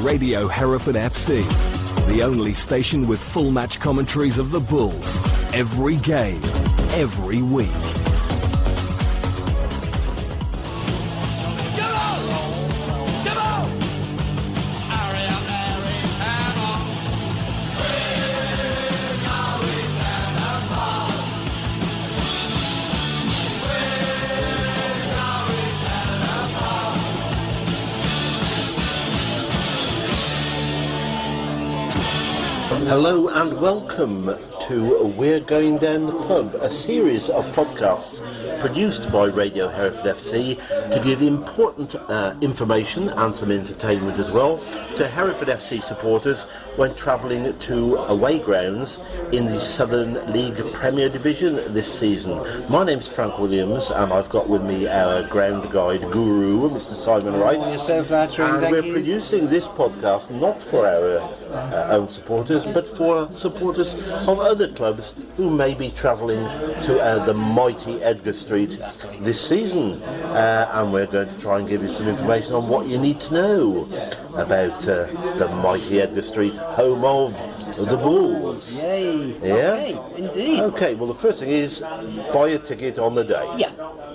Radio Hereford FC, the only station with full match commentaries of the Bulls, every game, every week. Hello and welcome to We're Going Down the Pub, a series of podcasts produced by Radio Hereford FC to give important information and some entertainment as well to Hereford FC supporters when travelling to away grounds in the Southern League Premier Division this season. My name's Frank Williams and I've got with me our ground guide guru, Mr. Simon Wright. You're so flattering, and we're producing this podcast not for our own supporters but for supporters of other clubs who may be travelling to the mighty Edgar Street this season, and we're going to try and give you some information on what you need to know about the mighty Edgar Street, home of the Bulls. Yay! Yeah? Okay, indeed. Okay, well the first thing is buy a ticket on the day.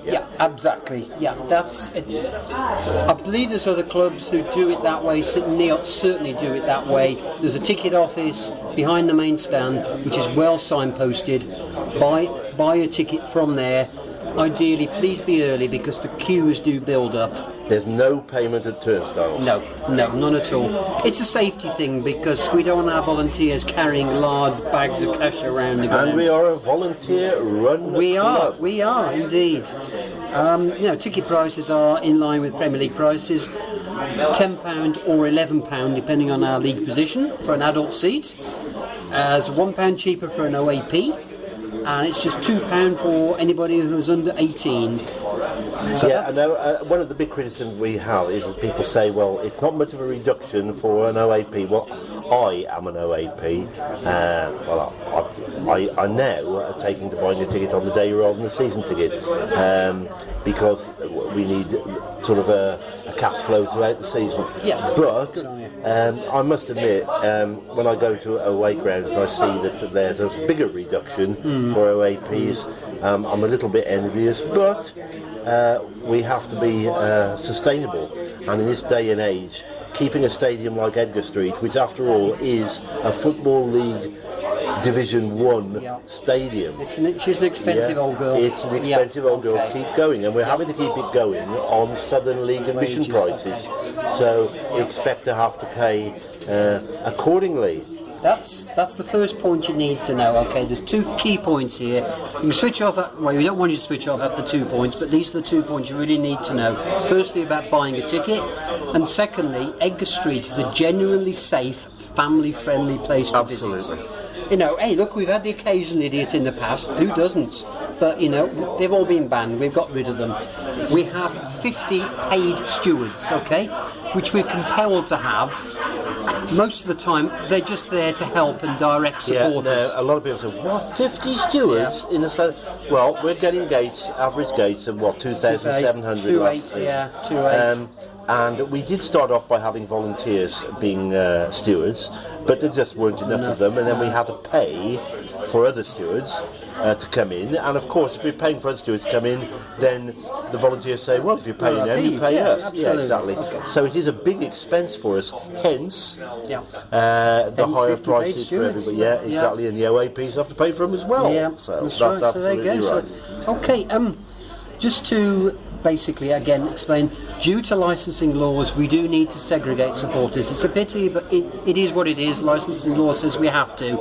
Yeah, exactly. Yeah, that's it. I believe there's other clubs who do it that way. Neots certainly do it that way. There's a ticket office behind the main stand which is well signposted. Buy a ticket from there. Ideally, please be early because the queues do build up. There's no payment at turnstiles. No, none at all. It's a safety thing because we don't have volunteers carrying large bags of cash around the ground. And we are a volunteer-run club. We are indeed. Ticket prices are in line with Premier League prices. £10 or £11 depending on our league position for an adult seat. As £1 cheaper for an OAP. And it's just £2 for anybody who's under 18. So yeah, I know. One of the big criticisms we have is that people say, well, it's not much of a reduction for an OAP. Well, I am an OAP. I now are taking to buying a ticket on the day rather than a season ticket because we need sort of a cash flow throughout the season. Yeah. But I must admit, when I go to away grounds and I see that there's a bigger reduction for OAPs, I'm a little bit envious, but we have to be sustainable. And in this day and age, keeping a stadium like Edgar Street, which after all is a Football League Division 1 stadium. She's an expensive old girl. It's an expensive old girl to keep going, and we're having to keep it going on Southern League admission prices. So expect to have to pay accordingly. That's the first point you need to know. Okay, there's two key points here. You can switch off. We don't want you to switch off after 2 points, but these are the 2 points you really need to know. Firstly, about buying a ticket, and secondly, Edgar Street is a genuinely safe, family-friendly place to visit. Absolutely. Hey, look, we've had the occasional idiot in the past. Who doesn't? But, they've all been banned. We've got rid of them. We have 50 paid stewards, okay, which we're compelled to have. Most of the time, they're just there to help and direct supporters. A lot of people say, what, 50 stewards in the South? Well, we're getting average gates of 2,700 last year. 2,800. And we did start off by having volunteers being stewards, but there just weren't enough of them, and then we had to pay for other stewards to come in. And of course, if we're paying for other stewards to come in, then the volunteers say, well, if you're paying them, you pay us. Absolutely. Yeah, exactly. Okay. So it is a big expense for us, hence the higher prices for everybody. Yeah, exactly. And the OAPs have to pay for them as well. Yeah, so that's right. absolutely right. So, just to basically again explain, due to licensing laws we do need to segregate supporters. It's a pity, but it is what it is. Licensing law says we have to,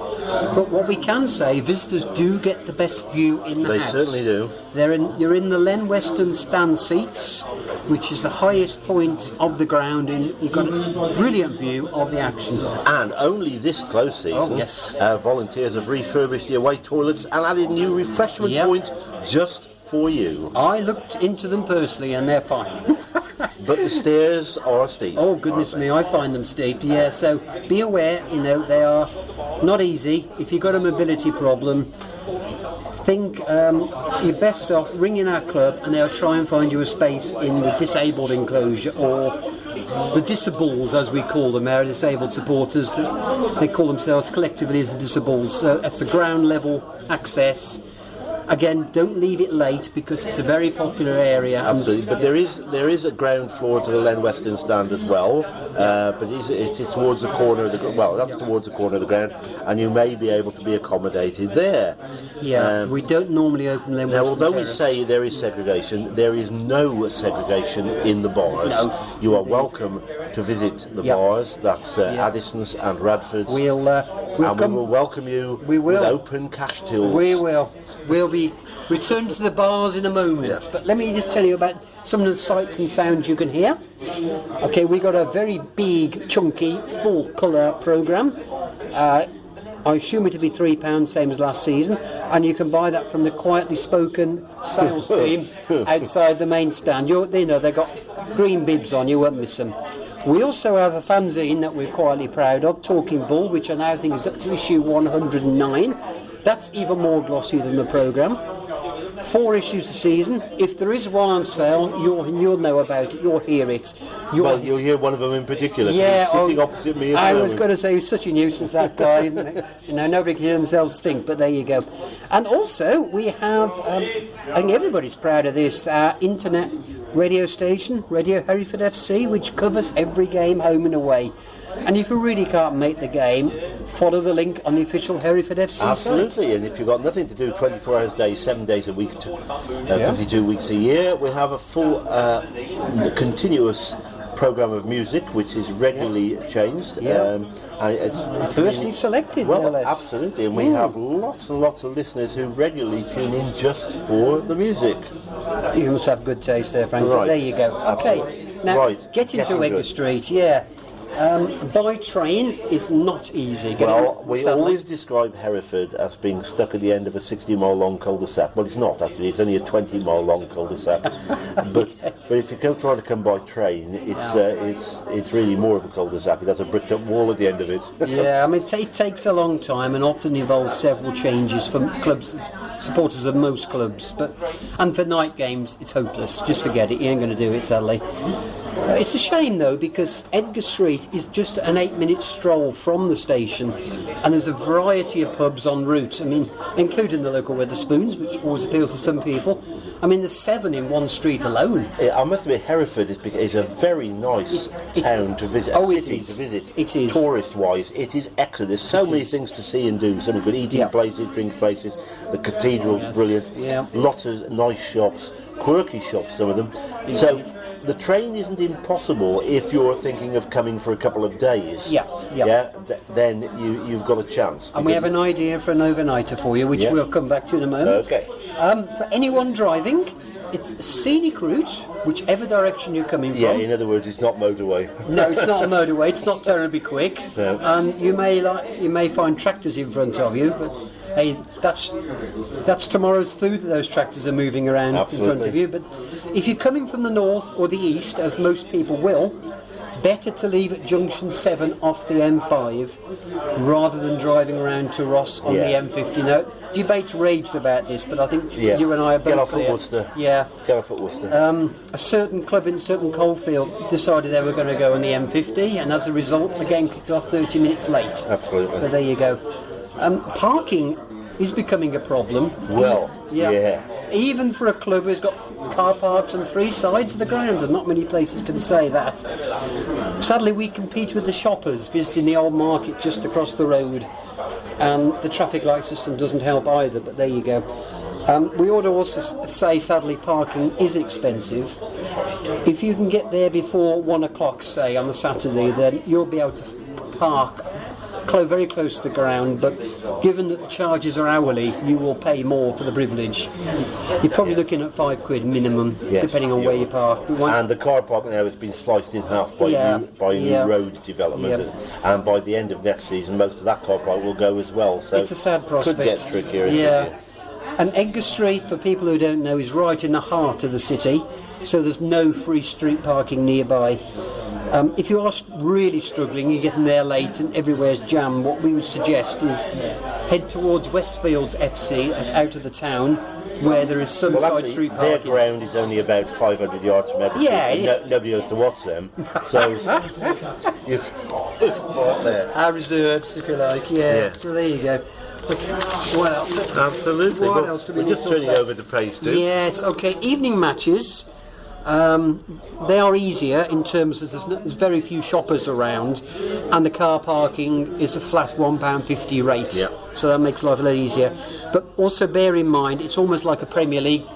but what we can say, visitors do get the best view in the house. They certainly do. You're in the Len Weston stand seats, which is the highest point of the ground, and you've got a brilliant view of the action. And only this close season, volunteers have refurbished the away toilets and added a new refreshment point just for you. I looked into them personally and they're fine. But the stairs are steep. Oh goodness me, I find them steep, yeah, so be aware, they are not easy. If you've got a mobility problem, think you're best off ringing our club and they'll try and find you a space in the disabled enclosure, or the disables as we call them, our disabled supporters. They call themselves collectively as the disables. So that's the ground level access. Again, don't leave it late because it's a very popular area. Absolutely, but there is a ground floor to the Len Weston stand as well, but it is towards the corner of the that's towards the corner of the ground, and you may be able to be accommodated there. Yeah, we don't normally open Len Weston. Now, although Terrace. we say there is segregation, there is no segregation in the bars. No, you are welcome to visit the bars. That's Addison's and Radford's. We will welcome you with open cash tills. We will. We'll be returning to the bars in a moment, but let me just tell you about some of the sights and sounds you can hear. Okay, we got a very big, chunky, full colour programme. I assume it to be £3, same as last season, and you can buy that from the quietly spoken sales team outside the main stand. They've got green bibs on, you won't miss them. We also have a fanzine that we're quietly proud of, Talking Bull, which I now think is up to issue 109. That's even more glossy than the programme. 4 issues a season. If there is one on sale, you'll know about it. You'll hear it. You'll hear one of them in particular. Yeah, he's sitting opposite me. I was going to say he's such a nuisance, that guy. Nobody can hear themselves think, but there you go. And also we have, I think everybody's proud of this, our internet radio station, Radio Hereford FC, which covers every game home and away. And if you really can't make the game, follow the link on the official Hereford FC Absolutely, site. and if you've got nothing to do 24 hours a day, 7 days a week, 52 weeks a year, we have a full continuous programme of music which is regularly changed. And it's personally selected, well, more or less. Absolutely, and we have lots and lots of listeners who regularly tune in just for the music. You must have good taste there, Frank. Right. But there you go. Okay, Absolutely. now get into Edgar it. Street, by train is not easy. Well, we always describe Hereford as being stuck at the end of a 60-mile long cul-de-sac. Well, it's not actually. It's only a 20-mile long cul-de-sac. but if you try to come by train, it's really more of a cul-de-sac. It has a bricked-up wall at the end of it. Yeah, I mean, it takes a long time and often involves several changes from clubs, supporters of most clubs. And for night games, it's hopeless. Just forget it. You ain't going to do it, sadly. It's a shame though, because Edgar Street is just an 8-minute stroll from the station, and there's a variety of pubs en route. I mean, including the local Wetherspoons, which always appeals to some people. I mean, there's 7 in one street alone. I must admit, Hereford is a very nice town to visit. City to visit. It is. Tourist-wise, it is excellent. There's so many things to see and do. So many good eating places, drinks places. The cathedral's brilliant. Yeah. Lots of nice shops, quirky shops, some of them. Indeed. So the train isn't impossible if you're thinking of coming for a couple of days. Then you've got a chance. And we have an idea for an overnighter for you, which we'll come back to in a moment. Okay. For anyone driving, it's a scenic route, whichever direction you're coming from. Yeah, in other words, it's not motorway. No, it's not a motorway. It's not terribly quick. No. And you may find tractors in front of you, but hey, that's tomorrow's food that those tractors are moving around in front of you. But if you're coming from the north or the east, as most people will, better to leave at junction 7 off the M5 rather than driving around to Ross on the M50. Now, debates raged about this, but I think you and I are both Get off clear. at Worcester. Yeah. Get off at Worcester. A certain club in a certain coalfield decided they were going to go on the M50, and as a result, the game kicked off 30 minutes late. Absolutely. But there you go. Parking is becoming a problem. Well, yeah. Even for a club who's got car parks on 3 sides of the ground, and not many places can say that. Sadly, we compete with the shoppers visiting the old market just across the road, and the traffic light system doesn't help either, but there you go. We ought to also say, sadly, parking is expensive. If you can get there before 1 o'clock, say, on the Saturday, then you'll be able to park very close to the ground, but given that the charges are hourly, you will pay more for the privilege. You're probably looking at £5 minimum, depending on where you park. And the car park now has been sliced in half by new road development, and by the end of next season, most of that car park will go as well. So it's a sad prospect. Could get trickier. And Edgar Street, for people who don't know, is right in the heart of the city, so there's no free street parking nearby. If you are really struggling, you're getting there late and everywhere's jammed, what we would suggest is head towards Westfields FC, that's out of the town, where there is some side street their parking. ground is only about 500 yards from everything. Yeah, and nobody goes to watch them, so you can walk there. Our reserves, if you like, yeah. So there you go. What else? Absolutely. What else do we We're need just to talk turning about? over to page 2. Yes, okay. Evening matches, they are easier in terms of there's very few shoppers around, and the car parking is a flat £1.50 rate. Yeah. So that makes life a lot easier. But also bear in mind, it's almost like a Premier League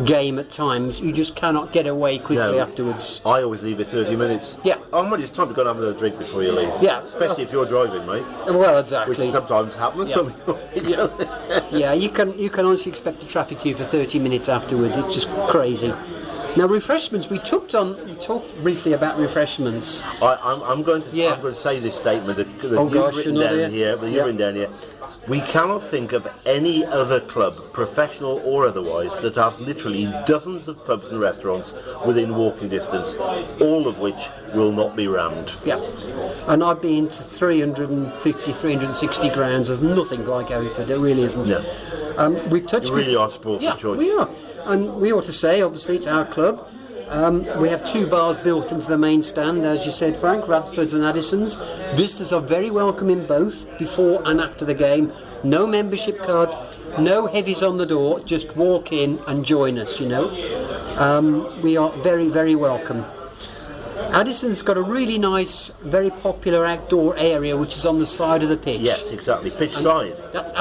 game at times. You just cannot get away quickly afterwards. I always leave it 30 minutes. Yeah. Oh, it's time to go and have another drink before you leave. Yeah. Especially if you're driving, mate. Well, exactly. Which sometimes happens. Yeah. Yeah, you can honestly expect a traffic queue for 30 minutes afterwards. It's just crazy. Now, refreshments. We talked briefly about refreshments. I'm going to say this statement that you've written down here. We cannot think of any other club, professional or otherwise, that has literally dozens of pubs and restaurants within walking distance, all of which will not be rammed. Yeah, and I've been to 350, 360 grounds. There's nothing like Hereford. There really isn't. No. We've touched. You really are spoiled for choice. We are, and we ought to say, obviously, it's our club. We have 2 bars built into the main stand, as you said, Frank, Radford's and Addison's. Visitors are very welcome in both, before and after the game. No membership card, no heavies on the door, just walk in and join us, you know. We are very, very welcome. Addison's got a really nice, very popular outdoor area which is on the side of the pitch. Yes, exactly, pitch side. That's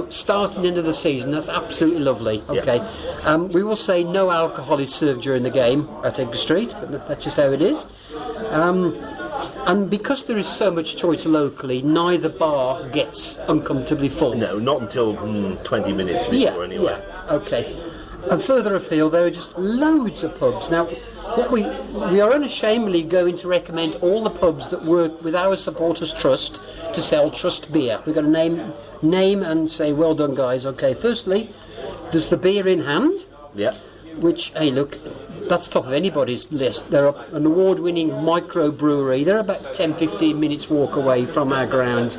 starting into the season, that's absolutely lovely. Okay. Yeah. We will say no alcohol is served during the game at Edgar Street, but that's just how it is. And because there is so much choice locally, neither bar gets uncomfortably full. No, not until 20 minutes before anyway. Yeah, okay. And further afield, there are just loads of pubs. Now, what we are unashamedly going to recommend all the pubs that work with our supporters trust to sell trust beer. We're going to name and say, well done, guys. Okay, firstly, there's the Beer in Hand. Yeah. Which, hey, look, that's top of anybody's list. They're an award-winning microbrewery. They're about 10-15 minutes walk away from our grounds.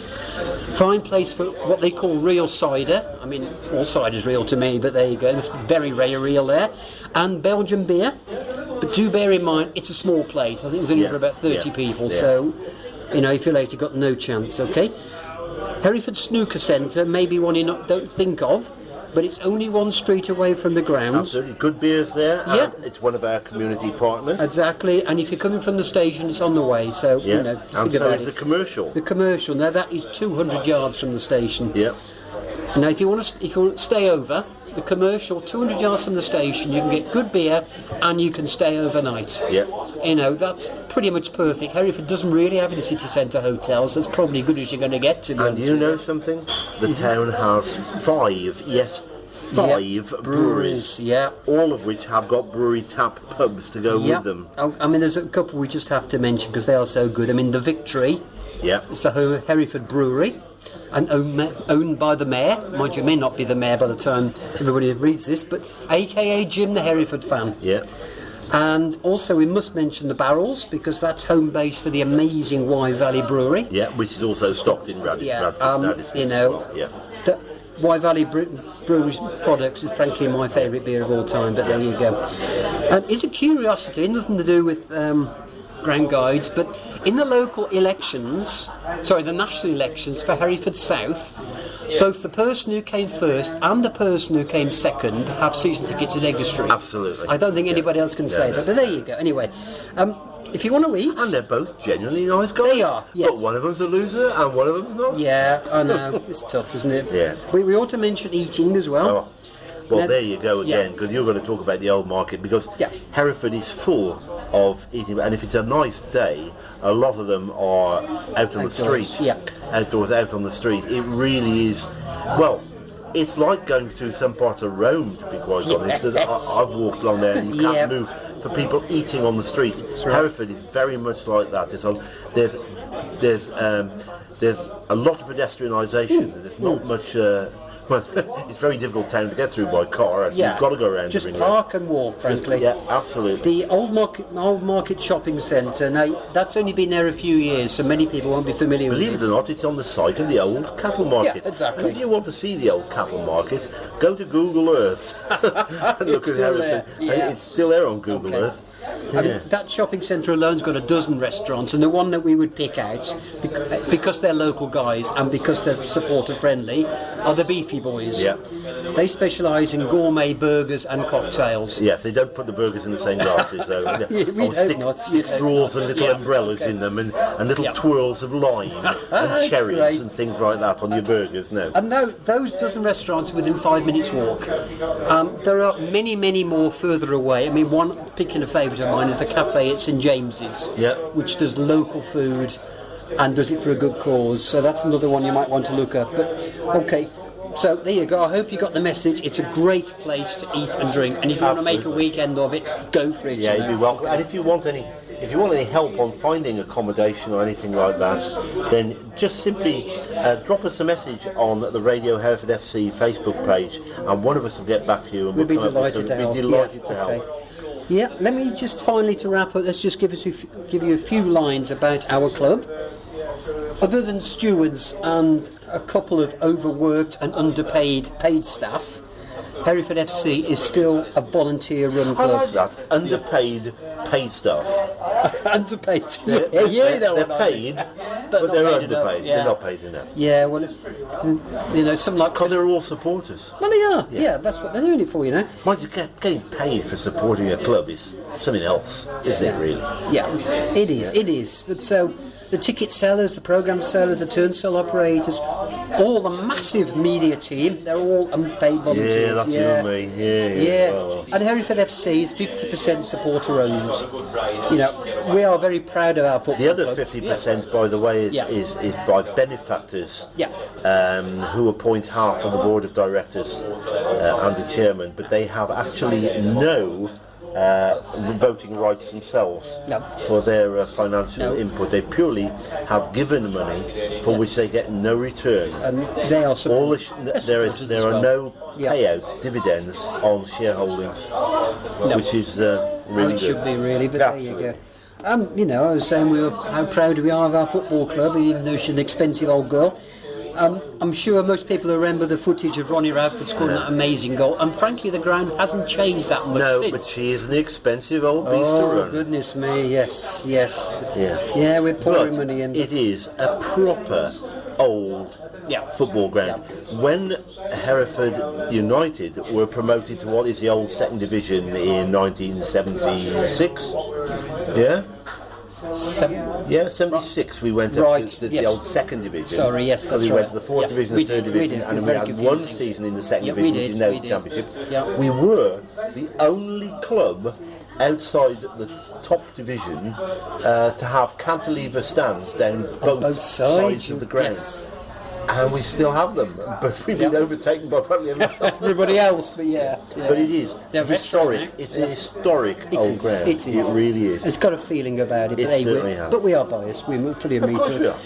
Fine place for what they call real cider. I mean, all cider's real to me, but there you go. There's very rare real there. And Belgian beer. But do bear in mind, it's a small place. I think there's only for about 30 people. So, if you're late, you've got no chance, okay? Hereford Snooker Centre, maybe one you don't think of, but it's only 1 street away from the ground. Absolutely, good beers there. Yeah. And it's one of our community partners. Exactly, and if you're coming from the station, it's on the way. So and so is the commercial. The commercial now that is 200 yards from the station. Yeah. Now, if you want to stay over, the commercial 200 yards from the station, you can get good beer and you can stay overnight. Yeah. That's pretty much perfect. Hereford doesn't really have any city centre hotels. That's probably as good as you're going to get. And you know something? The town has 5 breweries. Yeah. All of which have got brewery tap pubs to go with them. I mean, there's a couple we just have to mention because they are so good. I mean, the Victory. Yeah. It's the Hereford Brewery. And owned by the mayor. Mind you, may not be the mayor by the time everybody reads this, but AKA Jim the Hereford fan. Yeah. And also we must mention the Barrels, because that's home base for the amazing Wye Valley Brewery. Yeah, which is also stocked in Bradford. The Wye Valley Brewery's products is frankly my favourite beer of all time, but there you go. And it's a curiosity, nothing to do with ground guides, but in the local elections, the national elections for Hereford South, both the person who came first and the person who came second have season tickets at Edgar Street. Absolutely. I don't think anybody else can say that, but there you go. Anyway, if you want to eat... And they're both genuinely nice guys. They are, yes. But one of them's a loser and one of them's not. Yeah, I know. It's tough, isn't it? Yeah. We ought to mention eating as well. Oh. Well, there you go again, because you're going to talk about the old market, because Hereford is full of eating, and if it's a nice day, a lot of them are out on the street. Yeah. Outdoors, out on the street. It really is, well, it's like going through some parts of Rome, to be quite honest. I've walked along there and you can't move for people eating on the streets. Right. Hereford is very much like that. There's a lot of pedestrianisation. There's not much Well, it's a very difficult town to get through by car. Actually. Yeah. You've got to go around. Just the ring park and walk, frankly. Yeah, absolutely. The Old Market Shopping Centre, now that's only been there a few years, so many people won't be familiar Believe with it or not, it's on the site of the old cattle market. Yeah, exactly. And if you want to see the old cattle market, go to Google Earth and look It's at still everything. there, yeah. And it's still there on Google Okay. Earth. I mean, that shopping centre alone's got a dozen restaurants, and the one that we would pick out, because they're local guys and because they're supporter friendly, are the Beefy Boys. Yeah. They specialise in gourmet burgers and cocktails. Yes, they don't put the burgers in the same glasses though. We Or hope not. stick straws and little Yeah, umbrellas okay. in them and little Yeah. twirls of lime That's and cherries great. and things like that on your burgers. No. And now those dozen restaurants are within 5 minutes walk. There are many, many more further away. I mean, one particular favourite of mine is the cafe at St James's, Yeah. which does local food and does it for a good cause. So that's another one you might want to look at. But okay, so there you go. I hope you got the message. It's a great place to eat and drink, and if you want to make a Absolutely. weekend of it, go for it. Yeah, you you'd be know. welcome. And if you want any help on finding accommodation or anything like that, then just simply drop us a message on the Radio Hereford FC Facebook page, and one of us will get back to you. And We'll be come up with delighted to some- help. We'd be delighted Yeah, to help. okay. Yeah, let me just finally to wrap up. Let's just give you a few lines about our club. Other than stewards and a couple of overworked and underpaid paid staff, Hereford FC is still a volunteer-run I club. like that. Underpaid paid staff. Underpaid. They're, they're paid, but they're not paid underpaid. enough, yeah. They're not paid enough. Yeah, well, you know, some like. Because they're all supporters. Well, they are. Yeah, that's what they're doing it for, you know. Mind you, getting paid for supporting a club is something else, isn't it, really? Yeah, it is. It is. But so the ticket sellers, the programme sellers, the turnstile operators, all the massive media team, they're all unpaid volunteers. Yeah, that's you and me. Yeah, Well, and Hereford FC is 50% supporter owned. You know, we are very proud of our football the other club. 50%, by the way, is, Yeah. is by benefactors Yeah. who appoint half of the board of directors and the chairman, but they have actually no voting rights themselves No. for their financial No. input. They purely have given money for which they get no return. And they are All supporters. there as are well. no Yeah. payouts, dividends on shareholdings, which is How really it good. should be, really, but there you Absolutely. go. You know, I was saying how proud we are of our football club, even though she's an expensive old girl. I'm sure most people remember the footage of Ronnie Radford scoring that amazing goal, and frankly, the ground hasn't changed that much No, since. but she is an expensive old beast to Oh, run. goodness me, yes. Yeah. We're pouring But money in. it is a proper old Yeah. football ground. When Hereford United were promoted to what is the old second division in 1976, yeah? Yeah, 76 we went up Right, to the yes. old second division. Sorry, yes, that's we right. went to the fourth Yeah, division, we the third did, we division, did. and we Very had one confusing. season in the second Yeah, we division, did, which is now we the did. championship. Yeah. We were the only club outside the top division to have cantilever stands down both sides of the ground. Yes. And we still have them, but we've been overtaken by probably Everybody else, but yeah. But it is They're historic. restaurant, It's a historic It old is, ground. it is. Really is. It's got a feeling about it, It but, hey, certainly has. but we are biased. We're fully Of admit course to we it. are.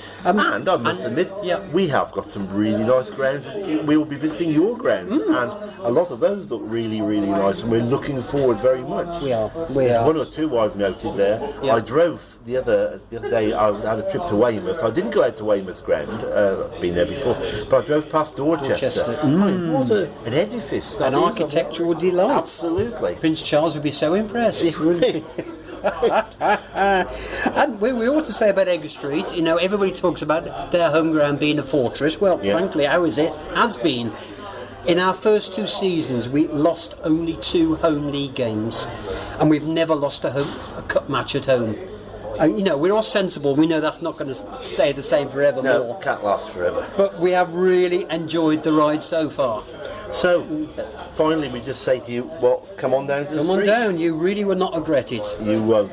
And I must admit, yeah. we have got some really nice grounds. We will be visiting your grounds, and a lot of those look really, really nice, and we're looking forward very much. We are. There's one or two I've noted there. Yeah. I drove the other day. I had a trip to Weymouth. I didn't go out to Weymouth ground. I've been there before, but I drove past Dorchester. Dorchester. I mean, what an edifice! That An is. architectural delight. Absolutely. Prince Charles would be so impressed. And we ought to say about Edgar Street, you know, everybody talks about their home ground being a fortress. Well, Yeah. frankly, ours has been. In our first 2 seasons, we lost only 2 home league games, and we've never lost a cup match at home. And, you know, we're all sensible. We know that's not going to stay the same forevermore. No, can't last forever. But we have really enjoyed the ride so far. So, finally, we just say to you, well, come on down to the Come on street. down. You really will not regret it. You won't,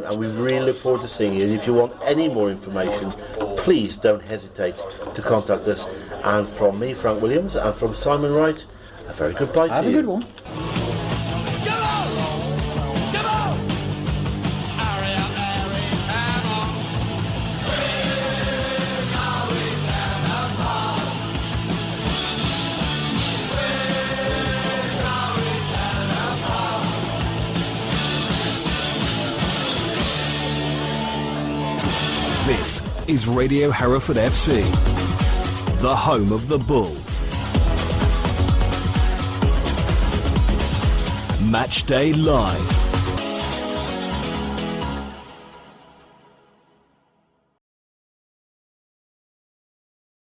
and we really look forward to seeing you. And if you want any more information, please don't hesitate to contact us. And from me, Frank Williams, and from Simon Wright, a very good bye to Have a you. good one. This is Radio Hereford FC, the home of the Bulls. Match Day Live.